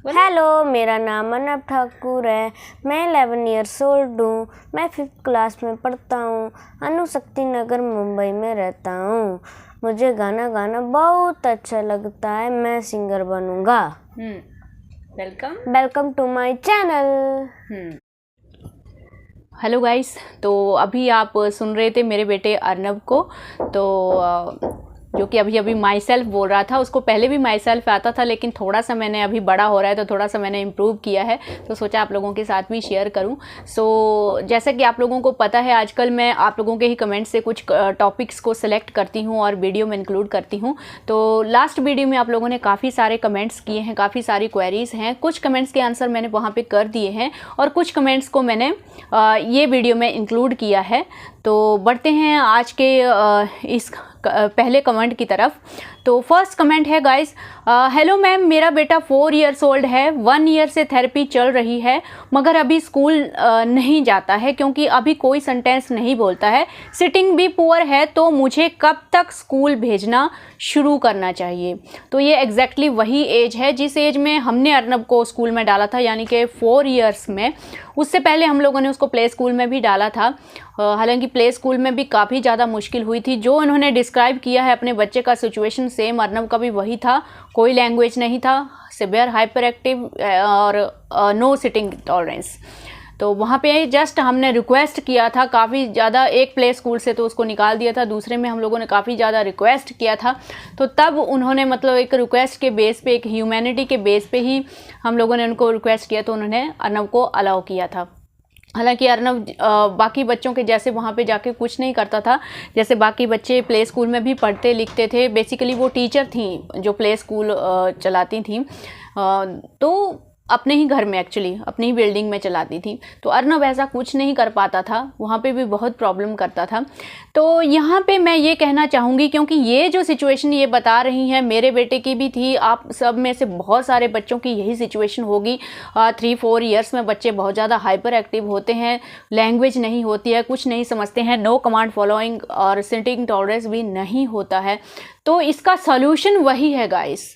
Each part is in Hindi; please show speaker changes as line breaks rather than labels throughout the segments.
हेलो, मेरा नाम अर्नब ठाकुर है। मैं 11 ईयर्स ओल्ड हूँ। मैं 5th क्लास में पढ़ता हूँ। अनुशक्ति नगर मुंबई में रहता हूँ। मुझे गाना गाना बहुत अच्छा लगता है। मैं सिंगर बनूंगा। Welcome to my channel.
Hello guys, तो अभी आप सुन रहे थे मेरे बेटे अर्नब को, तो जो कि अभी अभी माई सेल्फ बोल रहा था। उसको पहले भी माई सेल्फ आता था, लेकिन थोड़ा सा मैंने अभी बड़ा हो रहा है तो थोड़ा सा मैंने इम्प्रूव किया है, तो सोचा आप लोगों के साथ भी शेयर करूं। जैसा कि आप लोगों को पता है, आजकल मैं आप लोगों के ही कमेंट से कुछ टॉपिक्स को सिलेक्ट करती हूं और वीडियो में इंक्लूड करती हूं। तो लास्ट वीडियो में आप लोगों ने काफ़ी सारे कमेंट्स किए हैं, काफ़ी सारी क्वेरीज हैं। कुछ कमेंट्स के आंसर मैंने वहाँ पर कर दिए हैं और कुछ कमेंट्स को मैंने ये वीडियो में इंक्लूड किया है। तो बढ़ते हैं आज के इस पहले कमेंट की तरफ। तो फर्स्ट कमेंट है गाइस, हेलो मैम, मेरा बेटा 4 ईयर्स ओल्ड है। 1 ईयर से थेरेपी चल रही है, मगर अभी स्कूल नहीं जाता है क्योंकि अभी कोई सेंटेंस नहीं बोलता है। सिटिंग भी पुअर है, तो मुझे कब तक स्कूल भेजना शुरू करना चाहिए? तो ये एग्जैक्टली वही एज है जिस एज में हमने अर्नब को स्कूल में डाला था, यानी कि 4 ईयर्स में। उससे पहले हम लोगों ने उसको प्ले स्कूल में भी डाला था। हालांकि प्ले स्कूल में भी काफ़ी ज़्यादा मुश्किल हुई थी। जो उन्होंने डिस्क्राइब किया है अपने बच्चे का सिचुएशन, सेम अर्नब का भी वही था। कोई लैंग्वेज नहीं था, सिवियर हाइपर एक्टिव और नो सिटिंग टॉलरेंस। तो वहाँ पे जस्ट हमने रिक्वेस्ट किया था काफ़ी ज़्यादा। एक प्ले स्कूल से तो उसको निकाल दिया था, दूसरे में हम लोगों ने काफ़ी ज़्यादा रिक्वेस्ट किया था। तो तब उन्होंने मतलब एक रिक्वेस्ट के बेस पे, एक ह्यूमैनिटी के बेस पे ही हम लोगों ने उनको रिक्वेस्ट किया, तो उन्होंने अर्नब को अलाउ किया था। हालांकि अर्नब बाकी बच्चों के जैसे वहाँ पे जाके कुछ नहीं करता था। जैसे बाकी बच्चे प्ले स्कूल में भी पढ़ते लिखते थे। बेसिकली वो टीचर थी जो प्ले स्कूल चलाती थी, तो अपने ही घर में, एक्चुअली अपनी ही बिल्डिंग में चलाती थी। तो अर्नब ऐसा कुछ नहीं कर पाता था, वहाँ पे भी बहुत प्रॉब्लम करता था। तो यहाँ पे मैं ये कहना चाहूँगी, क्योंकि ये जो सिचुएशन ये बता रही हैं मेरे बेटे की भी थी, आप सब में से बहुत सारे बच्चों की यही सिचुएशन होगी। 3-4 ईयर्स में बच्चे बहुत ज़्यादा हाइपर एक्टिव होते हैं, लैंग्वेज नहीं होती है, कुछ नहीं समझते हैं, नो कमांड फॉलोइंग और सिटिंग टॉलरेंस भी नहीं होता है। तो इसका सॉल्यूशन वही है गाइस।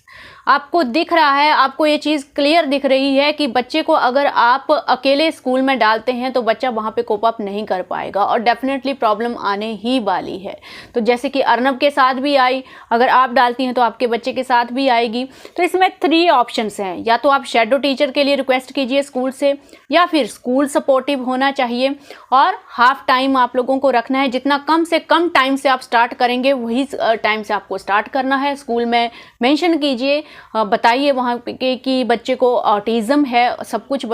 आपको दिख रहा है, आपको ये चीज़ क्लियर दिख रही है कि बच्चे को अगर आप अकेले स्कूल में डालते हैं तो बच्चा वहाँ पे कोप अप नहीं कर पाएगा और डेफिनेटली प्रॉब्लम आने ही वाली है। तो जैसे कि अर्नब के साथ भी आई, अगर आप डालती हैं तो आपके बच्चे के साथ भी आएगी। तो इसमें 3 ऑप्शंस हैं, या तो आप शैडो टीचर के लिए रिक्वेस्ट कीजिए स्कूल से, या फिर स्कूल सपोर्टिव होना चाहिए और हाफ टाइम आप लोगों को रखना है। जितना कम से कम टाइम से आप स्टार्ट करेंगे वही टाइम से आपको स्टार्ट करना है। स्कूल में मेंशन कीजिए, बताइए वहाँ पे कि बच्चे को ऑटिज्म है, सब कुछ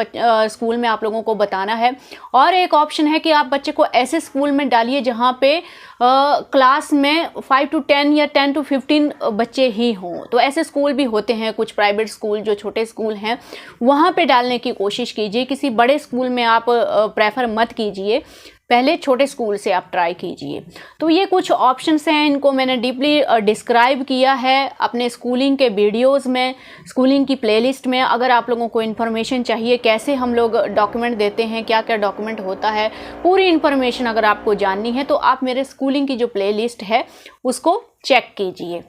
स्कूल में आप लोगों को बताना है। और एक ऑप्शन है कि आप बच्चे को ऐसे स्कूल में डालिए जहाँ पे क्लास में 5 to 10 या 10 to 15 बच्चे ही हों। तो ऐसे स्कूल भी होते हैं, कुछ प्राइवेट स्कूल जो छोटे स्कूल हैं, वहाँ पे डालने की कोशिश कीजिए। किसी बड़े स्कूल में आप प्रेफर मत कीजिए, पहले छोटे स्कूल से आप ट्राई कीजिए। तो ये कुछ ऑप्शंस हैं, इनको मैंने डीपली डिस्क्राइब किया है अपने स्कूलिंग के वीडियोस में, स्कूलिंग की प्लेलिस्ट में। अगर आप लोगों को इन्फॉर्मेशन चाहिए कैसे हम लोग डॉक्यूमेंट देते हैं, क्या क्या डॉक्यूमेंट होता है, पूरी इन्फॉर्मेशन अगर आपको जाननी है तो आप मेरे स्कूलिंग की जो प्लेलिस्ट है उसको चेक कीजिए।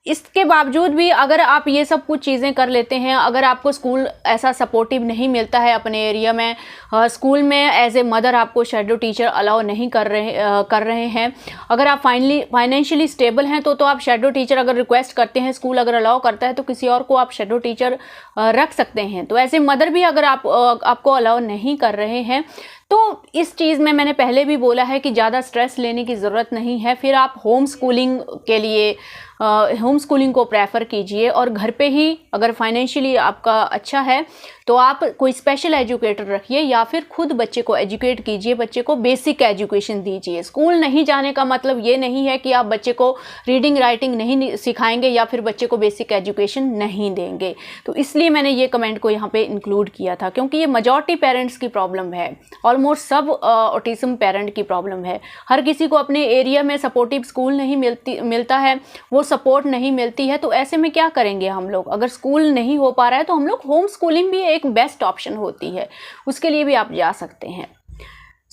इसके बावजूद भी अगर आप ये सब कुछ चीज़ें कर लेते हैं, अगर आपको स्कूल ऐसा सपोर्टिव नहीं मिलता है अपने एरिया में, स्कूल में एज ए मदर आपको शैडो टीचर अलाउ नहीं कर रहे हैं, अगर आप फाइनेंशियली स्टेबल हैं तो आप शैडो टीचर अगर रिक्वेस्ट करते हैं, स्कूल अगर अलाउ करता है तो किसी और को आप शैडो टीचर रख सकते हैं। तो ऐसे मदर भी अगर आपको अलाउ नहीं कर रहे हैं तो इस चीज़ में मैंने पहले भी बोला है कि ज़्यादा स्ट्रेस लेने की ज़रूरत नहीं है। फिर आप होम स्कूलिंग के लिए होम स्कूलिंग को प्रेफर कीजिए, और घर पे ही अगर फाइनेंशियली आपका अच्छा है तो आप कोई स्पेशल एजुकेटर रखिए या फिर खुद बच्चे को एजुकेट कीजिए, बच्चे को बेसिक एजुकेशन दीजिए। स्कूल नहीं जाने का मतलब ये नहीं है कि आप बच्चे को रीडिंग राइटिंग नहीं सिखाएंगे या फिर बच्चे को बेसिक एजुकेशन नहीं देंगे। तो इसलिए मैंने ये कमेंट को यहाँ पे इंक्लूड किया था, क्योंकि ये मेजॉरिटी पेरेंट्स की प्रॉब्लम है, ऑलमोस्ट सब ऑटिज्म पेरेंट की प्रॉब्लम है। हर किसी को अपने एरिया में सपोर्टिव स्कूल नहीं मिलता है, वो सपोर्ट नहीं मिलती है। तो ऐसे में क्या करेंगे हम लोग? अगर स्कूल नहीं हो पा रहा है तो हम लोग होम स्कूलिंग भी एक बेस्ट ऑप्शन होती है, उसके लिए भी आप जा सकते हैं।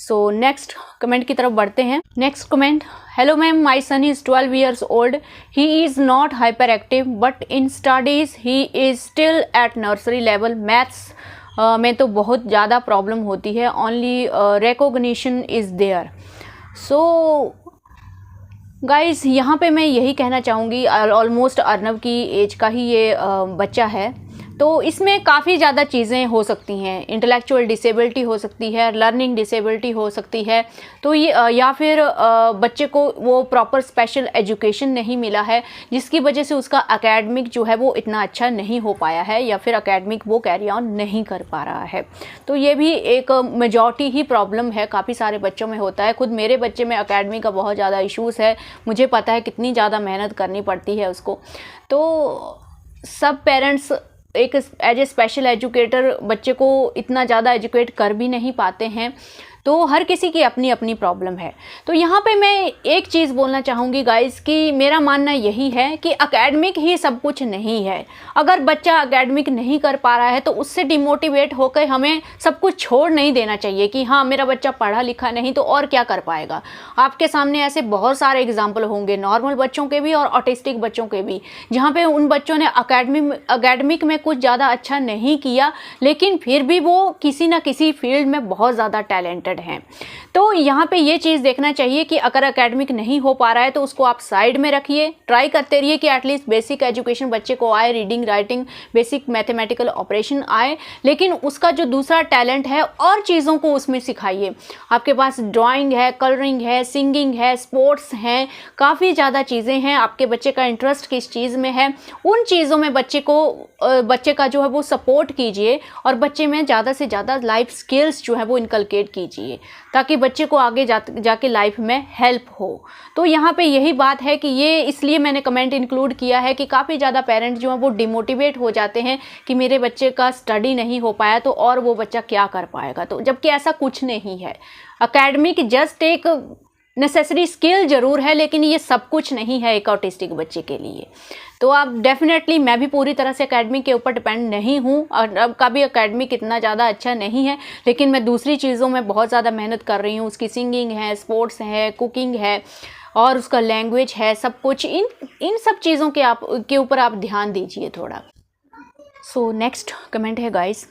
सो नेक्स्ट कमेंट की तरफ बढ़ते हैं। Next comment, hello ma'am, my son is 12 years old. He is not hyperactive but in studies he is still at nursery level. Maths में तो बहुत ज़्यादा प्रॉब्लम होती है. Only recognition is there. So guys, यहाँ पे मैं यही कहना चाहूँगी, ऑलमोस्ट अर्नब की एज का ही ये बच्चा है, तो इसमें काफ़ी ज़्यादा चीज़ें हो सकती हैं. इंटेलेक्चुअल डिसेबिलिटी हो सकती है, लर्निंग डिसेबिलिटी हो सकती है, तो ये या फिर बच्चे को वो प्रॉपर स्पेशल एजुकेशन नहीं मिला है जिसकी वजह से उसका एकेडमिक जो है वो इतना अच्छा नहीं हो पाया है, या फिर एकेडमिक वो कैरी ऑन नहीं कर पा रहा है. तो ये भी एक मेजॉरिटी ही प्रॉब्लम है, काफ़ी सारे बच्चों में होता है. खुद मेरे बच्चे में एकेडमिक का बहुत ज़्यादा इशूज़ है, मुझे पता है कितनी ज़्यादा मेहनत करनी पड़ती है उसको. तो सब पेरेंट्स एक एज ए स्पेशल एजुकेटर बच्चे को इतना ज़्यादा एजुकेट कर भी नहीं पाते हैं, तो हर किसी की अपनी अपनी प्रॉब्लम है. तो यहाँ पे मैं एक चीज़ बोलना चाहूँगी गाइस कि मेरा मानना यही है कि एकेडमिक ही सब कुछ नहीं है. अगर बच्चा एकेडमिक नहीं कर पा रहा है तो उससे डिमोटिवेट होकर हमें सब कुछ छोड़ नहीं देना चाहिए कि हाँ मेरा बच्चा पढ़ा लिखा नहीं तो और क्या कर पाएगा. आपके सामने ऐसे बहुत सारे एग्जाम्पल होंगे, नॉर्मल बच्चों के भी और ऑटिस्टिक बच्चों के भी, जहाँ पे उन बच्चों ने एकेडमिक में कुछ ज़्यादा अच्छा नहीं किया लेकिन फिर भी वो किसी ना किसी फील्ड में बहुत ज़्यादा टैलेंटेड हैं. तो यहाँ पे ये चीज़ देखना चाहिए कि अगर एकेडमिक नहीं हो पा रहा है तो उसको आप साइड में रखिए, ट्राई करते रहिए कि एटलीस्ट बेसिक एजुकेशन बच्चे को आए, reading writing basic mathematical operation आए, लेकिन उसका जो दूसरा टैलेंट है और चीज़ों को उसमें सिखाइए. आपके पास ड्राइंग है, कलरिंग है, सिंगिंग है, स्पोर्ट्स हैं, काफ़ी ज़्यादा चीज़ें हैं. आपके बच्चे का इंटरेस्ट किस चीज़ में है, उन चीज़ों में बच्चे का जो है वो सपोर्ट कीजिए और बच्चे में ज़्यादा से ज़्यादा लाइफ स्किल्स जो है वो इनकलकेट कीजिए ताकि बच्चे को आगे जाके लाइफ में हेल्प हो. तो यहाँ पे यही बात है कि ये इसलिए मैंने कमेंट इंक्लूड किया है कि काफ़ी ज़्यादा पेरेंट्स जो हैं वो डिमोटिवेट हो जाते हैं कि मेरे बच्चे का स्टडी नहीं हो पाया तो और वो बच्चा क्या कर पाएगा. तो जबकि ऐसा कुछ नहीं है. एकेडमिक जस्ट एक नेसेसरी स्किल ज़रूर है लेकिन ये सब कुछ नहीं है एक ऑटिस्टिक बच्चे के लिए. तो आप डेफिनेटली, मैं भी पूरी तरह से एकेडमिक के ऊपर डिपेंड नहीं हूँ और अब का भी एकेडमिक इतना ज़्यादा अच्छा नहीं है, लेकिन मैं दूसरी चीज़ों में बहुत ज़्यादा मेहनत कर रही हूँ. उसकी सिंगिंग है, स्पोर्ट्स है, कुकिंग है और उसका लैंग्वेज है, सब कुछ इन सब चीज़ों के ऊपर आप ध्यान दीजिए थोड़ा. सो नेक्स्ट कमेंट है guys,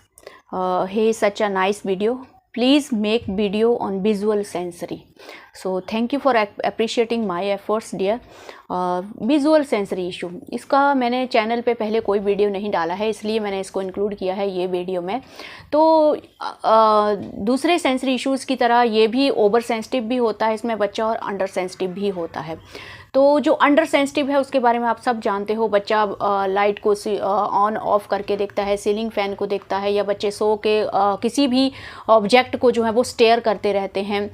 hey such a nice video, please make video on visual sensory. So thank you for appreciating my efforts dear. Visual sensory issue, इसका मैंने चैनल पे पहले कोई वीडियो नहीं डाला है इसलिए मैंने इसको इंक्लूड किया है ये वीडियो में. तो दूसरे सेंसरी इश्यूज़ की तरह ये भी ओवर सेंसिटिव भी होता है इसमें बच्चा और अंडर सेंसिटिव भी होता है. तो जो अंडर सेंसिटिव है उसके बारे में आप सब जानते हो. बच्चा लाइट को ऑन ऑफ करके देखता है, सीलिंग फ़ैन को देखता है, या बच्चे सो के किसी भी ऑब्जेक्ट को जो है वो स्टेयर करते रहते हैं,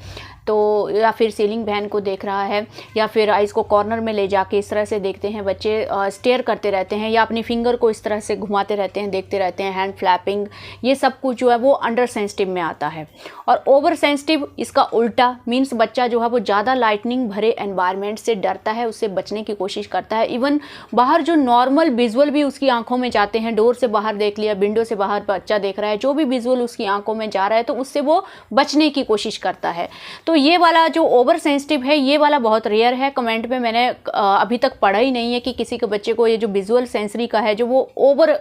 तो या फिर सीलिंग फैन को देख रहा है, या फिर आइज़ को कॉर्नर में ले जाके इस तरह से देखते हैं बच्चे, स्टेयर करते रहते हैं, या अपनी फिंगर को इस तरह से घुमाते रहते हैं, देखते रहते हैं, हैंड फ्लैपिंग, ये सब कुछ जो है वो अंडर सेंसिटिव में आता है. और ओवर सेंसिटिव इसका उल्टा मीन्स बच्चा जो है वो ज़्यादा लाइटनिंग भरे एनवायरनमेंट से डरता है, उससे बचने की कोशिश करता है. इवन बाहर जो नॉर्मल विजुअल भी उसकी आंखों में जाते हैं, डोर से बाहर देख लिया, विंडो से बाहर बच्चा देख रहा है, जो भी विजुअल उसकी आंखों में जा रहा है तो उससे वो बचने की कोशिश करता है. तो ये वाला जो ओवर सेंसिटिव है ये वाला बहुत रेयर है. कमेंट में मैंने अभी तक पढ़ा ही नहीं है कि किसी के बच्चे को ये जो विजुअल सेंसरी का है जो वो ओवर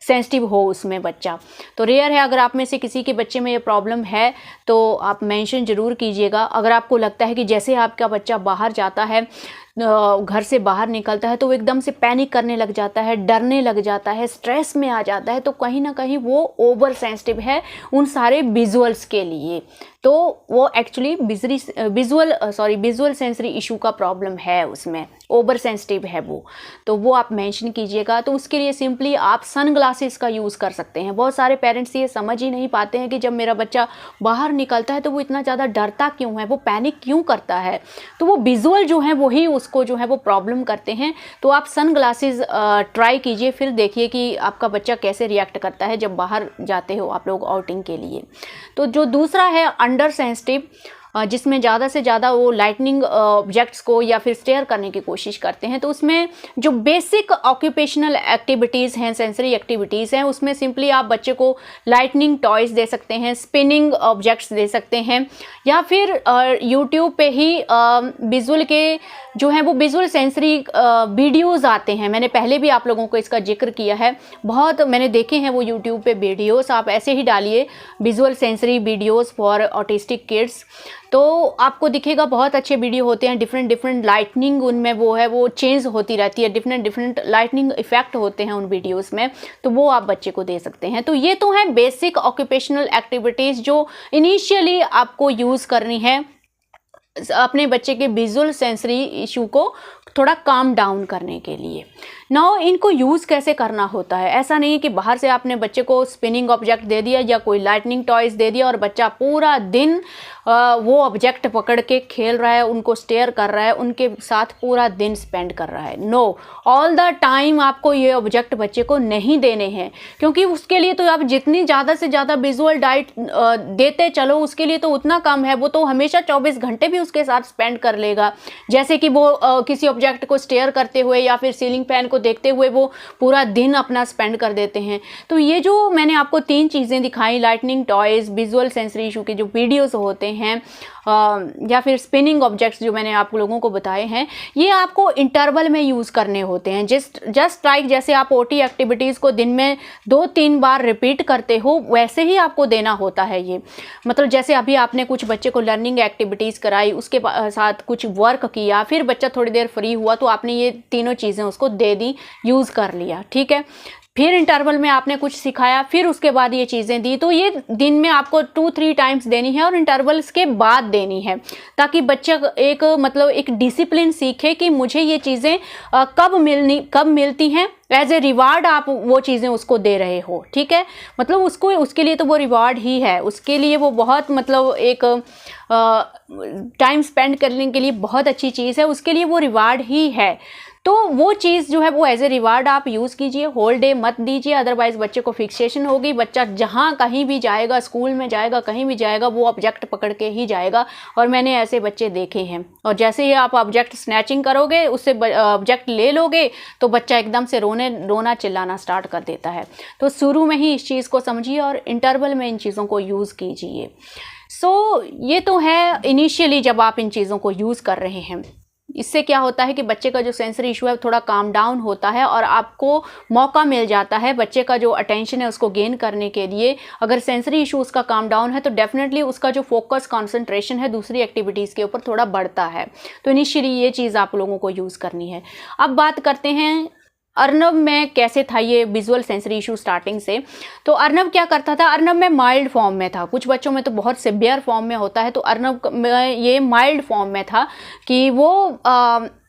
सेंसिटिव हो उसमें बच्चा. तो रेयर है. अगर आप में से किसी के बच्चे में ये प्रॉब्लम है तो आप मेंशन ज़रूर कीजिएगा. अगर आपको लगता है कि जैसे आपका बच्चा बाहर जाता है, घर से बाहर निकलता है तो वो एकदम से पैनिक करने लग जाता है, डरने लग जाता है, स्ट्रेस में आ जाता है, तो कहीं ना कहीं वो ओवर सेंसिटिव है उन सारे विजुअल्स के लिए. तो वो एक्चुअली विजुअल सेंसरी इशू का प्रॉब्लम है, उसमें ओवर सेंसिटिव है वो. तो वो आप मेंशन कीजिएगा. तो उसके लिए सिंपली आप सन ग्लासेस का यूज़ कर सकते हैं. बहुत सारे पेरेंट्स ये समझ ही नहीं पाते हैं कि जब मेरा बच्चा बाहर निकलता है तो वो इतना ज़्यादा डरता क्यों है, वो पैनिक क्यों करता है. तो वो विजुअल जो है वही उसको जो है वो प्रॉब्लम करते हैं. तो आप सन ग्लासेस ट्राई कीजिए, फिर देखिए कि आपका बच्चा कैसे रिएक्ट करता है जब बाहर जाते हो आप लोग आउटिंग के लिए. तो जो दूसरा है अंडर सेंसिटिव, जिसमें ज़्यादा से ज़्यादा वो लाइटनिंग ऑब्जेक्ट्स को या फिर स्टेयर करने की कोशिश करते हैं, तो उसमें जो बेसिक ऑक्यूपेशनल एक्टिविटीज़ हैं, सेंसरी एक्टिविटीज़ हैं, उसमें सिंपली आप बच्चे को लाइटनिंग टॉयज़ दे सकते हैं, स्पिनिंग ऑब्जेक्ट्स दे सकते हैं, या फिर यूट्यूब पे ही विजुअल के जो हैं वो विजुअल सेंसरी वीडियोज़ आते हैं। मैंने पहले भी आप लोगों को इसका जिक्र किया है, बहुत मैंने देखे हैं वो यूट्यूब पे वीडियोस। आप ऐसे ही डालिए visual sensory videos for autistic kids, तो आपको दिखेगा बहुत अच्छे वीडियो होते हैं। डिफरेंट लाइटनिंग उनमें वो चेंज होती रहती है, डिफरेंट लाइटनिंग इफेक्ट होते हैं उन वीडियोस में, तो वो आप बच्चे को दे सकते हैं। तो ये तो है बेसिक ऑक्यूपेशनल एक्टिविटीज़ जो इनिशियली आपको यूज़ करनी है अपने बच्चे के विजुअल सेंसरी इशू को थोड़ा काम डाउन करने के लिए। नाउ इनको यूज़ कैसे करना होता है, ऐसा नहीं है कि बाहर से आपने बच्चे को स्पिनिंग ऑब्जेक्ट दे दिया या कोई लाइटनिंग टॉयज़ दे दिया और बच्चा पूरा दिन वो ऑब्जेक्ट पकड़ के खेल रहा है, उनको स्टेयर कर रहा है, उनके साथ पूरा दिन स्पेंड कर रहा है। नो, ऑल द टाइम आपको ये ऑब्जेक्ट बच्चे को नहीं देने हैं, क्योंकि उसके लिए तो आप जितनी ज़्यादा से ज़्यादा विजुअल डाइट देते चलो उसके लिए तो उतना कम है। वो तो हमेशा 24 घंटे भी उसके साथ स्पेंड कर लेगा। जैसे कि वो किसी ऑब्जेक्ट को स्टेयर करते हुए या फिर सीलिंग फैन को देखते हुए वो पूरा दिन अपना स्पेंड कर देते हैं। तो ये जो मैंने आपको 3 चीज़ें दिखाई, lightning toys, visual sensory issue के जो वीडियोस होते हैं, या फिर स्पिनिंग ऑब्जेक्ट्स जो मैंने आप लोगों को बताए हैं, ये आपको इंटरवल में यूज़ करने होते हैं। जस्ट लाइक जैसे आप ओटी एक्टिविटीज़ को दिन में 2-3 बार रिपीट करते हो, वैसे ही आपको देना होता है ये। मतलब जैसे अभी आपने कुछ बच्चे को लर्निंग एक्टिविटीज़ कराई, उसके साथ कुछ वर्क किया, फिर बच्चा थोड़ी देर फ्री हुआ तो आपने ये तीनों चीज़ें उसको दे दी, यूज़ कर लिया, ठीक है। फिर इंटरवल में आपने कुछ सिखाया, फिर उसके बाद ये चीज़ें दी, तो ये दिन में आपको 2-3 टाइम्स देनी है और इंटरवल्स के बाद देनी है, ताकि बच्चा एक डिसिप्लिन सीखे कि मुझे ये चीज़ें कब मिलती हैं। एज ए रिवार्ड आप वो चीज़ें उसको दे रहे हो, ठीक है। मतलब उसके लिए तो वो रिवार्ड ही है, उसके लिए वो बहुत एक टाइम स्पेंड करने के लिए बहुत अच्छी चीज़ है, उसके लिए वो रिवार्ड ही है। तो वो चीज़ जो है वो एज ए रिवार्ड आप यूज़ कीजिए, होल डे मत दीजिए, अदरवाइज़ बच्चे को फिक्सेशन होगी। बच्चा जहाँ कहीं भी जाएगा, स्कूल में जाएगा, कहीं भी जाएगा, वो ऑब्जेक्ट पकड़ के ही जाएगा। और मैंने ऐसे बच्चे देखे हैं। और जैसे ही आप ऑब्जेक्ट स्नैचिंग करोगे, उससे ऑब्जेक्ट ले लोगे, तो बच्चा एकदम से रोना चिल्लाना स्टार्ट कर देता है। तो शुरू में ही इस चीज़ को समझिए और इंटरवल में इन चीज़ों को यूज़ कीजिए। सो ये तो है इनिशियली जब आप इन चीज़ों को यूज़ कर रहे हैं। इससे क्या होता है कि बच्चे का जो सेंसरी इशू है थोड़ा काम डाउन होता है और आपको मौका मिल जाता है बच्चे का जो अटेंशन है उसको गेन करने के लिए। अगर सेंसरी इशू उसका काम डाउन है तो डेफिनेटली उसका जो फोकस कंसंट्रेशन है दूसरी एक्टिविटीज़ के ऊपर थोड़ा बढ़ता है। तो इनिशियली ये चीज़ आप लोगों को यूज़ करनी है। अब बात करते हैं अर्नब में कैसे था ये विजुअल सेंसरी इशू स्टार्टिंग से। तो अर्नब क्या करता था, अर्नब में माइल्ड फॉर्म में था, कुछ बच्चों में तो बहुत सिवियर फॉर्म में होता है। तो अर्नब में ये माइल्ड फॉर्म में था कि वो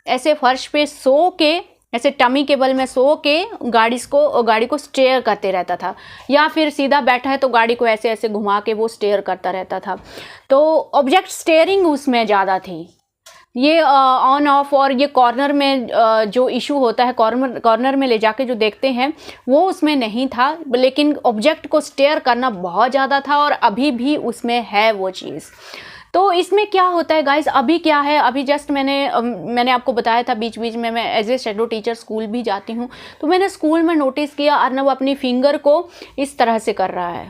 ऐसे फर्श पे सो के, ऐसे टमी केबल में सो के गाड़ी को स्टेयर करते रहता था, या फिर सीधा बैठा है तो गाड़ी को ऐसे ऐसे घुमा के वो स्टेयर करता रहता था। तो ऑब्जेक्ट स्टेयरिंग उसमें ज़्यादा थी। ये ऑन ऑफ और ये कॉर्नर में जो इशू होता है, कॉर्नर में ले जाके जो देखते हैं वो उसमें नहीं था, लेकिन ऑब्जेक्ट को स्टेयर करना बहुत ज़्यादा था और अभी भी उसमें है वो चीज़। तो इसमें क्या होता है गाइस, अभी क्या है, अभी जस्ट मैंने आपको बताया था बीच बीच में मैं as a shadow teacher school भी जाती हूँ, तो मैंने स्कूल में नोटिस किया अर्नब अपनी फिंगर को इस तरह से कर रहा है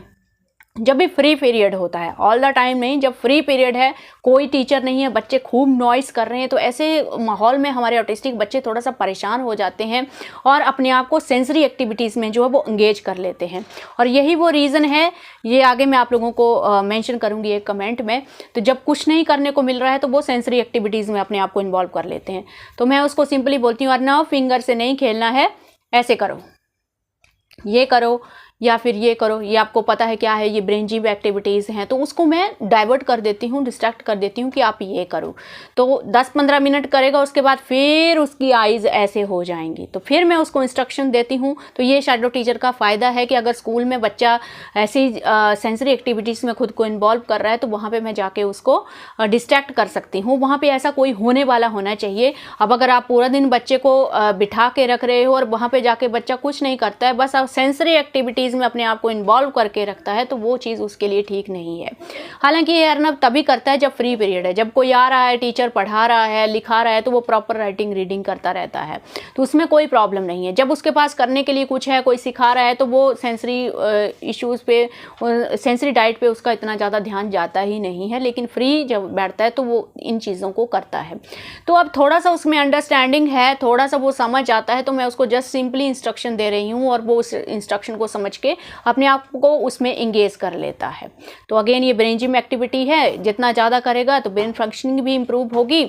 जब भी फ्री पीरियड होता है। ऑल द टाइम नहीं, जब फ्री पीरियड है, कोई टीचर नहीं है, बच्चे खूब नॉइस कर रहे हैं, तो ऐसे माहौल में हमारे ऑटिस्टिक बच्चे थोड़ा सा परेशान हो जाते हैं और अपने आप को सेंसरी एक्टिविटीज़ में जो है वो एंगेज कर लेते हैं। और यही वो रीज़न है, ये आगे मैं आप लोगों को मेंशन करूँगी एक कमेंट में। तो जब कुछ नहीं करने को मिल रहा है तो वो सेंसरी एक्टिविटीज़ में अपने आप को इन्वॉल्व कर लेते हैं। तो मैं उसको सिंपली बोलती हूँ, अर्नब फिंगर से नहीं खेलना है, ऐसे करो, ये करो या फिर ये करो। ये आपको पता है क्या है, ये ब्रेन जीव एक्टिविटीज़ हैं, तो उसको मैं डाइवर्ट कर देती हूँ, डिस्ट्रैक्ट कर देती हूँ कि आप ये करो। तो 10-15 मिनट करेगा, उसके बाद फिर उसकी आइज़ ऐसे हो जाएंगी, तो फिर मैं उसको इंस्ट्रक्शन देती हूँ। तो ये शैडो टीचर का फ़ायदा है कि अगर स्कूल में बच्चा ऐसी सेंसरी एक्टिविटीज़ में खुद को इन्वॉल्व कर रहा है तो वहाँ पर मैं जाके उसको डिस्ट्रैक्ट कर सकती हूँ। वहाँ पर ऐसा कोई होने वाला होना चाहिए। अब अगर आप पूरा दिन बच्चे को बिठा के रख रहे हो और वहाँ पर जाके बच्चा कुछ नहीं करता है, बस आप सेंसरी एक्टिविटीज़ एक्टिविटीज़ में अपने आप को इन्वॉल्व करके रखता है तो वो चीज़ उसके लिए ठीक नहीं है। हालांकि ये अर्नब तभी करता है जब फ्री पीरियड है, जब कोई आ रहा है, टीचर पढ़ा रहा है, लिखा रहा है, तो वो प्रॉपर राइटिंग रीडिंग करता रहता है, तो उसमें कोई प्रॉब्लम नहीं है। जब उसके पास करने के लिए कुछ है, कोई सिखा रहा है, तो वो सेंसरी इश्यूज़ पे, सेंसरी डाइट पे उसका इतना ज़्यादा ध्यान जाता ही नहीं है। लेकिन फ्री जब बैठता है तो वो इन चीज़ों को करता है। तो अब थोड़ा सा उसमें अंडरस्टैंडिंग है, थोड़ा सा वो समझ आता है, तो मैं उसको जस्ट सिंपली इंस्ट्रक्शन दे रही हूँ और वो उस इंस्ट्रक्शन को समझ के अपने आप को उसमें इंगेज कर लेता है। तो अगेन ये ब्रेन जिम एक्टिविटी है, जितना ज़्यादा करेगा तो ब्रेन फंक्शनिंग भी इम्प्रूव होगी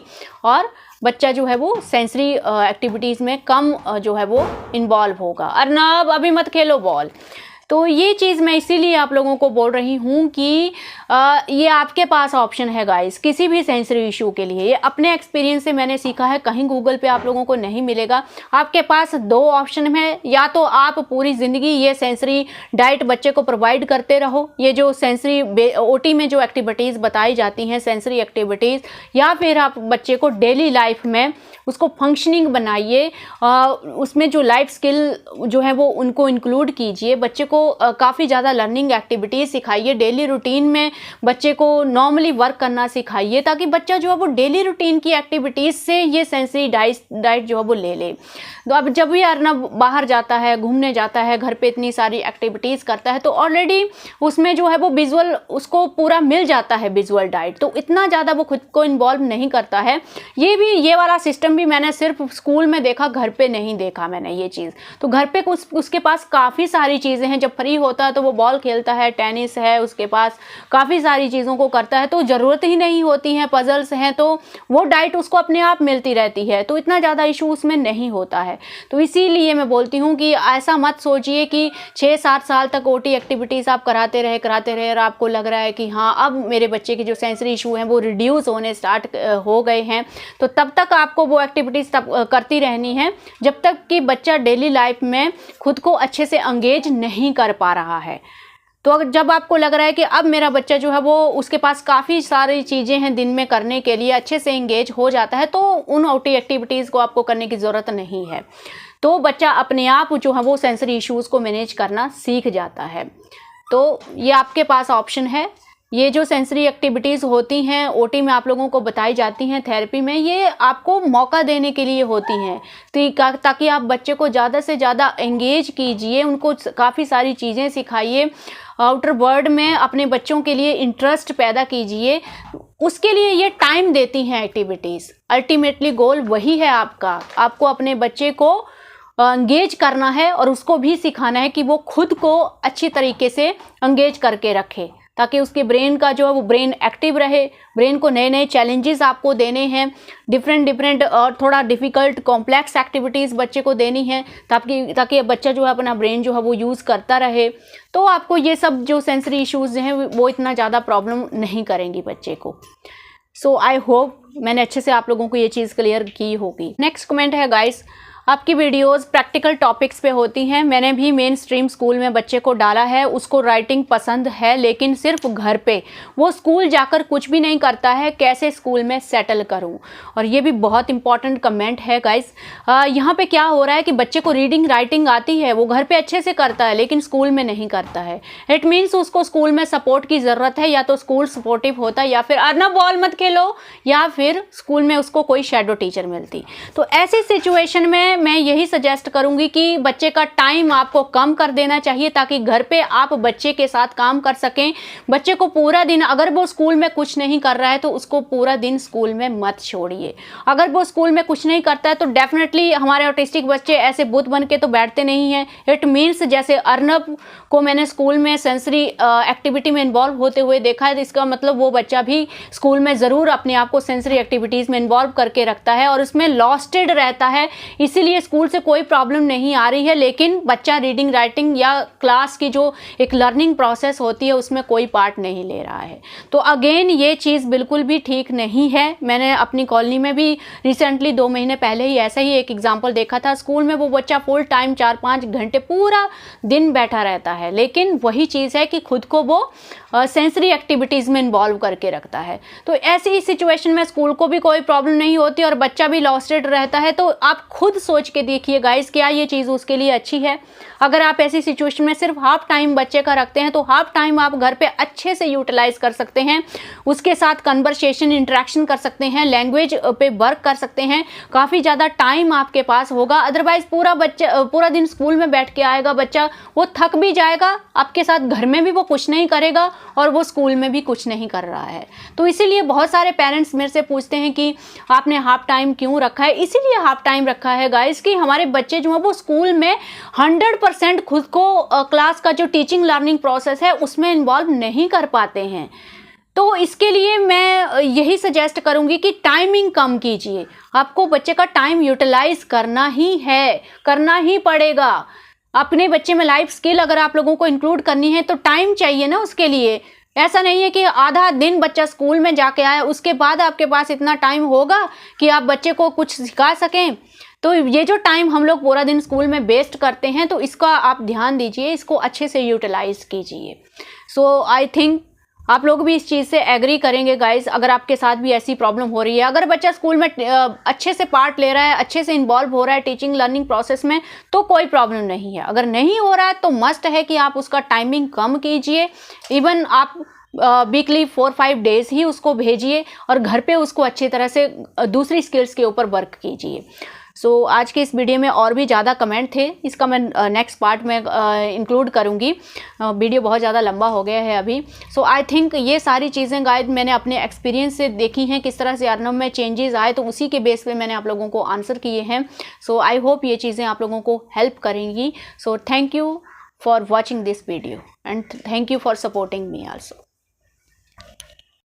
और बच्चा जो है वो सेंसरी एक्टिविटीज़ में कम जो है वो इन्वॉल्व होगा। अर्नब अभी मत खेलो बॉल। तो ये चीज़ मैं इसीलिए आप लोगों को बोल रही हूँ कि ये आपके पास ऑप्शन है गाइस, किसी भी सेंसरी इशू के लिए। ये अपने एक्सपीरियंस से मैंने सीखा है, कहीं गूगल पे आप लोगों को नहीं मिलेगा। आपके पास दो ऑप्शन है, या तो आप पूरी ज़िंदगी ये सेंसरी डाइट बच्चे को प्रोवाइड करते रहो, ये जो सेंसरी ओटी में जो एक्टिविटीज़ बताई जाती हैं सेंसरी एक्टिविटीज़, या फिर आप बच्चे को डेली लाइफ में उसको फंक्शनिंग बनाइए, उसमें जो लाइफ स्किल जो है वो उनको इंक्लूड कीजिए। बच्चे को काफ़ी ज़्यादा लर्निंग एक्टिविटीज़ सिखाइए, डेली रूटीन में बच्चे को नॉर्मली वर्क करना सिखाइए, ताकि बच्चा जो है वो डेली रूटीन की एक्टिविटीज़ से ये सेंसरी डाइट जो है वो ले ले। तो अब जब भी अर्नब बाहर जाता है, घूमने जाता है, घर पे इतनी सारी एक्टिविटीज़ करता है, तो ऑलरेडी उसमें जो है वो विजुअल उसको पूरा मिल जाता है, विजुअल डाइट, तो इतना ज़्यादा वो खुद को इन्वॉल्व नहीं करता है। ये वाला सिस्टम भी मैंने सिर्फ स्कूल में देखा, घर पे नहीं देखा मैंने ये चीज़। तो घर पे उसके पास काफ़ी सारी चीज़ें हैं, जब फ्री होता है तो वो बॉल खेलता है, टेनिस है, उसके पास काफ़ी सारी चीज़ों को करता है, तो ज़रूरत ही नहीं होती हैं, पजल्स हैं, तो वो डाइट उसको अपने आप मिलती रहती है, तो इतना ज़्यादा इशू उसमें नहीं होता है। तो इसीलिए मैं बोलती हूँ कि ऐसा मत सोचिए कि 6-7 साल तक ओटी एक्टिविटीज़ आप कराते रहे और आपको लग रहा है कि हाँ अब मेरे बच्चे के जो सेंसरी इशू हैं वो रिड्यूस होने स्टार्ट हो गए हैं, तो तब तक आपको वो एक्टिविटीज़ करती रहनी है जब तक कि बच्चा डेली लाइफ में खुद को अच्छे से एंगेज नहीं कर पा रहा है। तो अगर जब आपको लग रहा है कि अब मेरा बच्चा जो है वो उसके पास काफ़ी सारी चीज़ें हैं दिन में करने के लिए, अच्छे से इंगेज हो जाता है, तो उन ओटी एक्टिविटीज़ को आपको करने की ज़रूरत नहीं है। तो बच्चा अपने आप जो है वो सेंसरी इश्यूज़ को मैनेज करना सीख जाता है। तो ये आपके पास ऑप्शन है। ये जो सेंसरी एक्टिविटीज़ होती हैं ओटी में आप लोगों को बताई जाती हैं थेरेपी में, ये आपको मौका देने के लिए होती हैं, ताकि आप बच्चे को ज़्यादा से ज़्यादा एंगेज कीजिए, उनको काफ़ी सारी चीज़ें सिखाइए, आउटर वर्ल्ड में अपने बच्चों के लिए इंटरेस्ट पैदा कीजिए। उसके लिए ये टाइम देती हैं एक्टिविटीज़। अल्टीमेटली गोल वही है आपका, आपको अपने बच्चे को एंगेज करना है और उसको भी सिखाना है कि वो खुद को अच्छी तरीके से एंगेज करके रखे, ताकि उसके ब्रेन का जो है वो ब्रेन एक्टिव रहे। ब्रेन को नए नए चैलेंजेस आपको देने हैं, डिफरेंट और थोड़ा डिफ़िकल्ट कॉम्प्लेक्स एक्टिविटीज़ बच्चे को देनी है, ताकि बच्चा जो है अपना ब्रेन जो है वो यूज़ करता रहे। तो आपको ये सब जो सेंसरी इश्यूज़ हैं वो इतना ज़्यादा प्रॉब्लम नहीं करेंगी बच्चे को। सो आई होप मैंने अच्छे से आप लोगों को ये चीज़ क्लियर की होगी। नेक्स्ट कमेंट है गाइस, आपकी वीडियोस प्रैक्टिकल टॉपिक्स पे होती हैं। मैंने भी मेन स्ट्रीम स्कूल में बच्चे को डाला है, उसको राइटिंग पसंद है, लेकिन सिर्फ घर पे, वो स्कूल जाकर कुछ भी नहीं करता है। कैसे स्कूल में सेटल करूं? और ये भी बहुत इंपॉर्टेंट कमेंट है गाइस। यहाँ पे क्या हो रहा है कि बच्चे को रीडिंग राइटिंग आती है, वो घर पे अच्छे से करता है, लेकिन स्कूल में नहीं करता है। इट मीन्स उसको स्कूल में सपोर्ट की ज़रूरत है, या तो स्कूल सपोर्टिव होता, या फिर अर्नब बॉल मत खेलो, या फिर स्कूल में उसको कोई शैडो टीचर मिलती। तो ऐसी सिचुएशन में मैं यही सजेस्ट करूंगी कि बच्चे का टाइम आपको कम कर देना चाहिए, ताकि घर पे आप बच्चे के साथ काम कर सकें। बच्चे को पूरा दिन, अगर वो स्कूल में कुछ नहीं कर रहा है तो उसको पूरा दिन स्कूल में मत छोड़िए। अगर वो स्कूल में कुछ नहीं करता है तो डेफिनेटली हमारे ऑटिस्टिक बच्चे ऐसे बुत बन के तो बैठते नहीं हैं। इट मीन्स जैसे अर्नब को मैंने स्कूल में सेंसरी एक्टिविटी में इन्वॉल्व होते हुए देखा है, तो इसका मतलब वो बच्चा भी स्कूल में ज़रूर अपने आप को सेंसरी एक्टिविटीज़ में इन्वॉल्व करके रखता है और उसमें लॉस्टेड रहता है। इसीलिए स्कूल से कोई प्रॉब्लम नहीं आ रही है, लेकिन बच्चा रीडिंग राइटिंग या क्लास की जो एक लर्निंग प्रोसेस होती है उसमें कोई पार्ट नहीं ले रहा है। तो अगेन ये चीज़ बिल्कुल भी ठीक नहीं है। मैंने अपनी कॉलोनी में भी रिसेंटली 2 महीने पहले ही ऐसा ही एक एग्जाम्पल देखा था। स्कूल में वो बच्चा फुल टाइम 4-5 घंटे पूरा दिन बैठा रहता है, लेकिन वही चीज़ है कि खुद को वो सेंसरी एक्टिविटीज़ में इन्वॉल्व करके रखता है। तो ऐसी सिचुएशन में स्कूल को भी कोई प्रॉब्लम नहीं होती और बच्चा भी लॉस्टेड रहता है। तो आप खुद सोच के देखिए गाइस, क्या ये चीज़ उसके लिए अच्छी है। अगर आप ऐसी सिचुएशन में सिर्फ हाफ टाइम बच्चे का रखते हैं तो हाफ टाइम आप घर पे अच्छे से यूटिलाइज कर सकते हैं, उसके साथ कन्वर्सेशन इंटरेक्शन कर सकते हैं, लैंग्वेज पे वर्क कर सकते हैं, काफ़ी ज़्यादा टाइम आपके पास होगा। अदरवाइज पूरा दिन स्कूल में बैठ के आएगा बच्चा, वो थक भी जाएगा, आपके साथ घर में भी वो कुछ नहीं करेगा और वो स्कूल में भी कुछ नहीं कर रहा है। तो इसीलिए बहुत सारे पेरेंट्स मेरे से पूछते हैं कि आपने हाफ टाइम क्यों रखा है। इसीलिए हाफ टाइम रखा है गाइस कि हमारे बच्चे जो हैं वो स्कूल में 100% खुद को क्लास का जो टीचिंग लर्निंग प्रोसेस है उसमें इन्वॉल्व नहीं कर पाते हैं। तो इसके लिए मैं यही सजेस्ट करूंगी कि टाइमिंग कम कीजिए। आपको बच्चे का टाइम यूटिलाइज करना ही है, करना ही पड़ेगा। अपने बच्चे में लाइफ स्किल अगर आप लोगों को इंक्लूड करनी है तो टाइम चाहिए ना उसके लिए। ऐसा नहीं है कि आधा दिन बच्चा स्कूल में जाके आया उसके बाद आपके पास इतना टाइम होगा कि आप बच्चे को कुछ सिखा सकें। तो ये जो टाइम हम लोग पूरा दिन स्कूल में वेस्ट करते हैं तो इसका आप ध्यान दीजिए, इसको अच्छे से यूटिलाइज कीजिए। सो आई थिंक आप लोग भी इस चीज़ से एग्री करेंगे गाइस। अगर आपके साथ भी ऐसी प्रॉब्लम हो रही है, अगर बच्चा स्कूल में अच्छे से पार्ट ले रहा है, अच्छे से इन्वॉल्व हो रहा है टीचिंग लर्निंग प्रोसेस में, तो कोई प्रॉब्लम नहीं है। अगर नहीं हो रहा है तो मस्ट है कि आप उसका टाइमिंग कम कीजिए। इवन आप वीकली 4-5 डेज ही उसको भेजिए और घर पे उसको अच्छी तरह से दूसरी स्किल्स के ऊपर वर्क कीजिए। सो आज के इस वीडियो में और भी ज़्यादा कमेंट थे, इसका मैं नेक्स्ट पार्ट में इंक्लूड करूँगी। वीडियो बहुत ज़्यादा लंबा हो गया है अभी। सो आई थिंक ये सारी चीज़ें गाइस मैंने अपने एक्सपीरियंस से देखी हैं, किस तरह से अर्नव में चेंजेस आए, तो उसी के बेस पे मैंने आप लोगों को आंसर किए हैं। सो आई होप ये चीज़ें आप लोगों को हेल्प करेंगी। So thank you for watching this video and thank you for supporting me also.